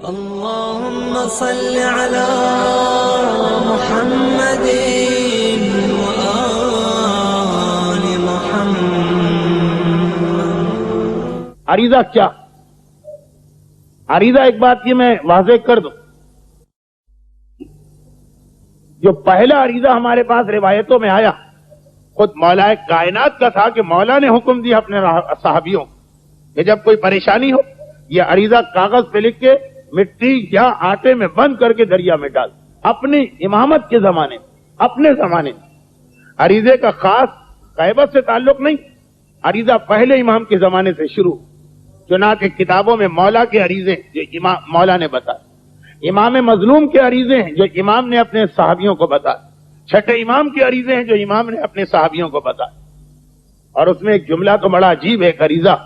اللهم صل على محمد وآل محمد۔ عریضہ کیا؟ عریضہ ایک بات یہ میں واضح کر دوں، جو پہلا عریضہ ہمارے پاس روایتوں میں آیا خود مولا کائنات کا تھا کہ مولا نے حکم دیا اپنے صحابیوں کہ جب کوئی پریشانی ہو یہ عریضہ کاغذ پہ لکھ کے مٹی یا آٹے میں بند کر کے دریا میں ڈال۔ اپنی امامت کے زمانے اپنے زمانے عریضے کا خاص غیبت سے تعلق نہیں، عریضہ پہلے امام کے زمانے سے شروع، چنانچہ کتابوں میں مولا کے عریضے جو مولا نے بتایا، امام مظلوم کے عریضے ہیں جو امام نے اپنے صحابیوں کو بتایا، چھٹے امام کے عریضے ہیں جو امام نے اپنے صحابیوں کو بتایا۔ اور اس میں ایک جملہ تو بڑا عجیب ہے، ایک عریضہ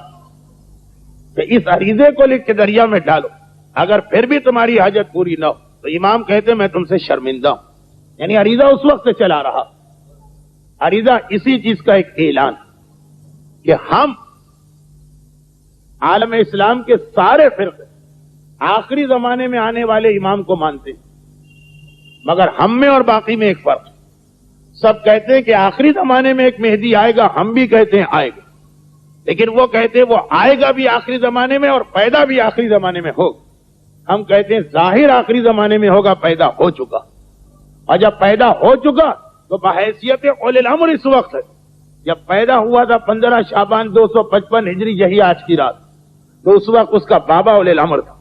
کہ اس عریضے کو لکھ کے دریا میں ڈالو، اگر پھر بھی تمہاری حاجت پوری نہ ہو تو امام کہتے میں تم سے شرمندہ ہوں۔ یعنی عریضہ اس وقت سے چلا رہا، عریضہ اسی چیز کا ایک اعلان کہ ہم عالم اسلام کے سارے فرقے آخری زمانے میں آنے والے امام کو مانتے ہیں، مگر ہم میں اور باقی میں ایک فرق، سب کہتے ہیں کہ آخری زمانے میں ایک مہدی آئے گا، ہم بھی کہتے ہیں آئے گا، لیکن وہ کہتے ہیں وہ آئے گا بھی آخری زمانے میں اور پیدا بھی آخری زمانے میں ہوگا۔ ہم کہتے ہیں ظاہر آخری زمانے میں ہوگا، پیدا ہو چکا، اور جب پیدا ہو چکا تو بحیثیت اولی الامر اس وقت ہے۔ جب پیدا ہوا تھا 15 شعبان 255 ہجری، یہی آج کی رات، تو اس وقت اس کا بابا اولی الامر تھا،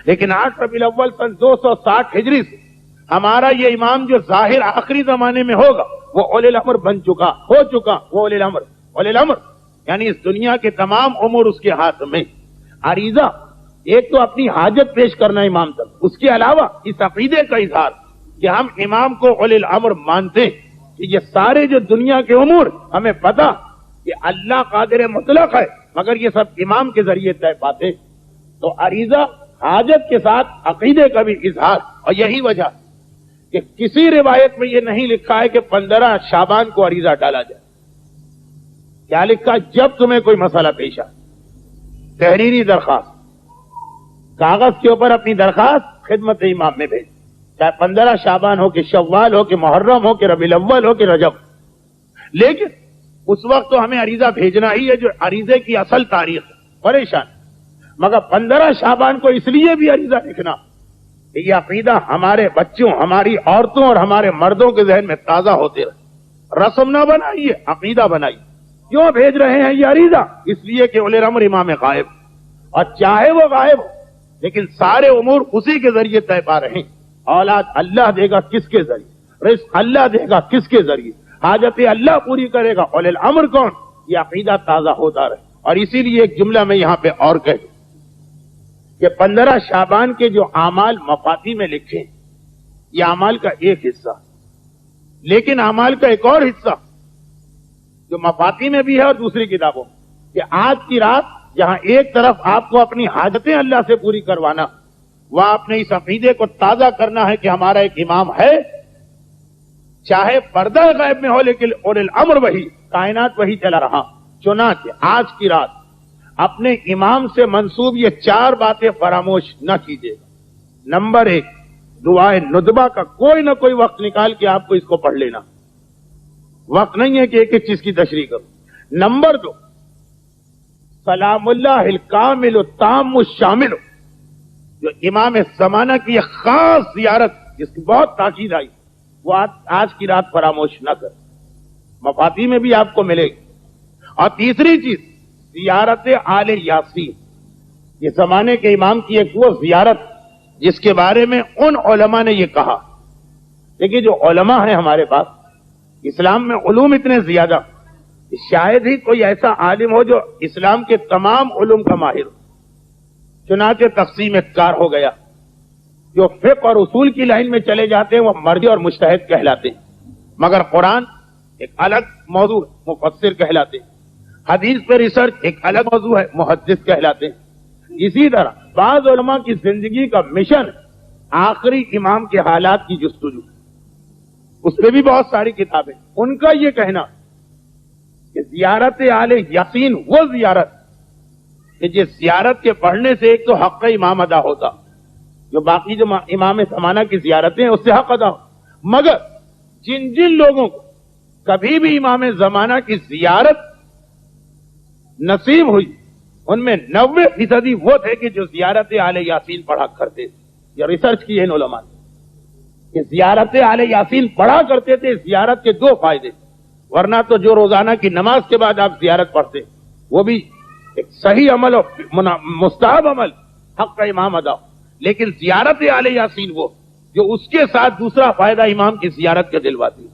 لیکن 8 ربیع الاول سن 260 ہجری سے ہمارا یہ امام جو ظاہر آخری زمانے میں ہوگا وہ اولی الامر بن چکا، ہو چکا، وہ اولی الامر۔ اولی الامر یعنی اس دنیا کے تمام امور اس کے ہاتھ میں۔ عریضہ ایک تو اپنی حاجت پیش کرنا امام تک، اس کے علاوہ اس عقیدے کا اظہار کہ ہم امام کو اولی الامر مانتے ہیں کہ یہ سارے جو دنیا کے امور ہمیں پتا کہ اللہ قادر مطلق ہے، مگر یہ سب امام کے ذریعے طے پاتے۔ تو عریضہ حاجت کے ساتھ عقیدے کا بھی اظہار، اور یہی وجہ کہ کسی روایت میں یہ نہیں لکھا ہے کہ 15 شعبان کو عریضہ ڈالا جائے۔ کیا لکھا؟ جب تمہیں کوئی مسئلہ پیش آئے، تحریری درخواست، کاغذ کے اوپر اپنی درخواست خدمت امام میں بھیج، چاہے 15 شعبان ہو کہ شوال ہو کہ محرم ہو کہ ربیع الاول ہو کہ رجب، لیکن اس وقت تو ہمیں عریضہ بھیجنا ہی ہے جو عریضے کی اصل تاریخ ہے۔ پریشان، مگر 15 شعبان کو اس لیے بھی عریضہ لکھنا کہ یہ عقیدہ ہمارے بچوں، ہماری عورتوں اور ہمارے مردوں کے ذہن میں تازہ ہوتے رہے۔ رسم نہ بنائیے، عقیدہ بنائیے۔ کیوں بھیج رہے ہیں یہ عریضہ؟ اس لیے کہ اولی الامر امام غائب، اور چاہے وہ غائب ہو لیکن سارے امور اسی کے ذریعے طے پا رہے ہیں۔ اولاد اللہ دے گا کس کے ذریعے، رزق اللہ دے گا کس کے ذریعے، حاجتیں اللہ پوری کرے گا، اولی الامر کون؟ یہ عقیدہ تازہ ہوتا رہے۔ اور اسی لیے ایک جملہ میں یہاں پہ اور کہہ دوں کہ 15 شعبان کے جو اعمال مفاتی میں لکھے یہ اعمال کا ایک حصہ، لیکن اعمال کا ایک اور حصہ جو مفاتی میں بھی ہے اور دوسری کتابوں میں، کہ آج کی رات جہاں ایک طرف آپ کو اپنی حاجتیں اللہ سے پوری کروانا، وہاں اپنے اس عقیدے کو تازہ کرنا ہے کہ ہمارا ایک امام ہے، چاہے پردہ غیب میں ہو لیکن اولی الامر وہی، کائنات وہی چلا رہا۔ چنانچہ آج کی رات اپنے امام سے منسوب یہ 4 باتیں فراموش نہ کیجیے گا۔ نمبر 1، دعائے ندبہ کا کوئی نہ کوئی وقت نکال کے آپ کو اس کو پڑھ لینا، وقت نہیں ہے کہ ایک ایک چیز کی تشریح کرو۔ نمبر 2، سلام اللہ الکامل التام الشامل، جو امام زمانہ کی ایک خاص زیارت جس کی بہت تاکید آئی، وہ آج کی رات فراموش نہ کر، مفاتی میں بھی آپ کو ملے گی۔ اور تیسری چیز، زیارت آل یاسین، یہ زمانے کے امام کی ایک وہ زیارت جس کے بارے میں ان علماء نے یہ کہا۔ لیکن جو علماء ہیں ہمارے پاس اسلام میں علوم اتنے زیادہ، شاید ہی کوئی ایسا عالم ہو جو اسلام کے تمام علوم کا ماہر ہو۔ چنانچہ تقسیم کار ہو گیا، جو فقہ اور اصول کی لائن میں چلے جاتے ہیں وہ مرجع اور مجتہد کہلاتے ہیں، مگر قرآن ایک الگ موضوع ہے، مفسر کہلاتے ہیں، حدیث پہ ریسرچ ایک الگ موضوع ہے، محدث کہلاتے ہیں۔ اسی طرح بعض علماء کی زندگی کا مشن آخری امام کے حالات کی جستجو، اس پہ بھی بہت ساری کتابیں۔ ان کا یہ کہنا کہ زیارت آل یاسین وہ زیارت کہ جس زیارت کے پڑھنے سے ایک تو حق امام ادا ہوتا، جو باقی جو امام زمانہ کی زیارتیں ہیں اس سے حق ادا ہو. مگر جن جن لوگوں کو کبھی بھی امام زمانہ کی زیارت نصیب ہوئی ان میں 90% وہ تھے کہ جو زیارت آل یاسین پڑھا کرتے تھے. یہ ریسرچ کی ہے ان علماء نے کہ زیارت آل یاسین پڑھا کرتے تھے. زیارت کے 2 فائدے, ورنہ تو جو روزانہ کی نماز کے بعد آپ زیارت پڑھتے وہ بھی ایک صحیح عمل اور مستحب عمل, حق کا امام ادا, لیکن زیارت آل یاسین وہ جو اس کے ساتھ دوسرا فائدہ امام کی زیارت کے دلواتی.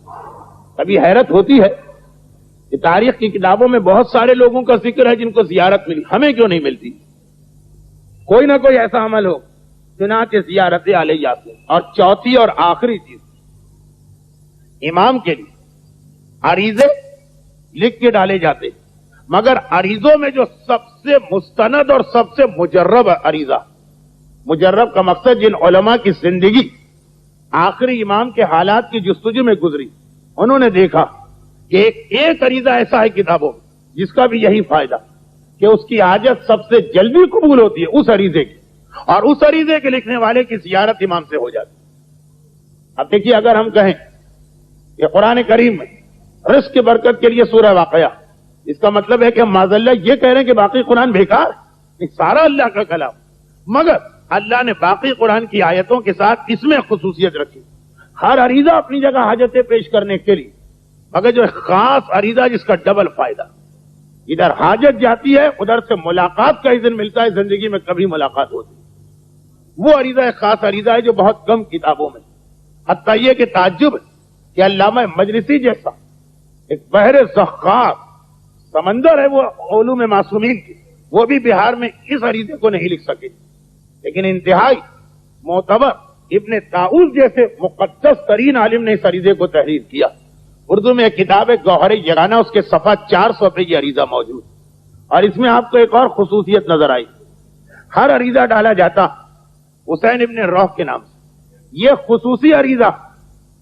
کبھی حیرت ہوتی ہے کہ تاریخ کی کتابوں میں بہت سارے لوگوں کا ذکر ہے جن کو زیارت ملی, ہمیں کیوں نہیں ملتی؟ کوئی نہ کوئی ایسا عمل ہو. چنانچہ زیارت آل یاسین. اور چوتھی اور آخری چیز, امام کے لیے عریضے لکھ کے ڈالے جاتے, مگر عریضوں میں جو سب سے مستند اور سب سے مجرب عریضہ, مجرب کا مقصد جن علماء کی زندگی آخری امام کے حالات کی جستجو میں گزری, انہوں نے دیکھا کہ ایک عریضہ ایسا ہے کتابوں میں جس کا بھی یہی فائدہ کہ اس کی حاجت سب سے جلدی قبول ہوتی ہے اس عریضے کی, اور اس عریضے کے لکھنے والے کی زیارت امام سے ہو جاتی. اب دیکھیے, اگر ہم کہیں کہ قرآن کریم میں رزق کی برکت کے لیے سورہ واقعہ, اس کا مطلب ہے کہ ہم معذاللہ یہ کہہ رہے ہیں کہ باقی قرآن بیکار ہے؟ سارا اللہ کا کلام, مگر اللہ نے باقی قرآن کی آیتوں کے ساتھ اس میں خصوصیت رکھی. ہر عریضہ اپنی جگہ حاجتیں پیش کرنے کے لیے, مگر جو خاص عریضہ جس کا ڈبل فائدہ, ادھر حاجت جاتی ہے ادھر سے ملاقات کا اذن ملتا ہے, زندگی میں کبھی ملاقات ہوتی ہے. وہ عریضہ ایک خاص عریضہ ہے جو بہت کم کتابوں میں, حتیٰ یہ کہ تعجب ہے کہ علامہ مجلسی جیسا ایک بحر زخار سمندر ہے وہ علوم معصومین کی, وہ بھی بہار میں اس عریضے کو نہیں لکھ سکے. لیکن انتہائی معتبر ابن طاؤس جیسے مقدس ترین عالم نے اس عریضے کو تحریر کیا. اردو میں ایک کتاب ہے گوہر یگانہ, اس کے صفحہ 400 پہ یہ عریضہ موجود, اور اس میں آپ کو ایک اور خصوصیت نظر آئی. ہر عریضہ ڈالا جاتا حسین ابن روح کے نام سے. یہ خصوصی عریضہ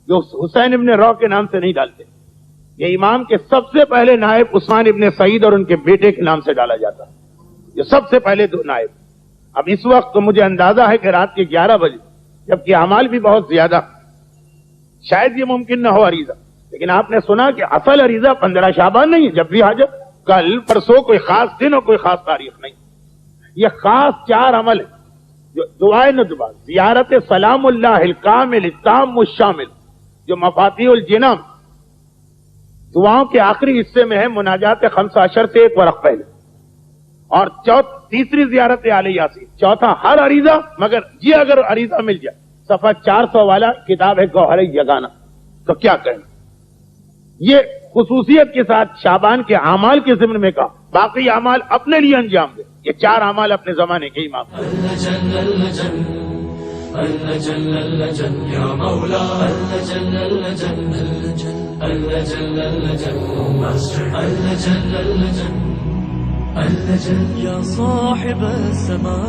جو حسین ابن روح کے نام سے نہیں ڈالتے, یہ امام کے سب سے پہلے نائب عثمان ابن سعید اور ان کے بیٹے کے نام سے ڈالا جاتا, یہ سب سے پہلے 2 نائب. اب اس وقت تو مجھے اندازہ ہے کہ رات کے 11 بجے, جبکہ اعمال بھی بہت زیادہ, شاید یہ ممکن نہ ہو عریضہ, لیکن آپ نے سنا کہ اصل عریضہ 15 شعبان نہیں ہے, جب بھی حاجت, کل پرسوں کوئی خاص دن اور کوئی خاص تاریخ نہیں. یہ خاص 4 عمل ہیں جو دعائے ندبہ, زیارت سلام اللہ الکامل التام الشامل, جو مفاتیح الجنان دعاؤں کے آخری حصے میں ہے, مناجات 15 سے 1 ورق پہلے, اور تیسری زیارت آل یاسین, چوتھا ہر عریضہ. مگر یہ اگر عریضہ مل جائے, صفحہ 400 والا کتاب ہے گوہر یگانہ, تو کیا کریں. یہ خصوصیت کے ساتھ شعبان کے اعمال کے ضمن میں کہا, باقی اعمال اپنے لیے انجام دے. یہ 4 اعمال اپنے زمانے کے امام. يا صاحب السماء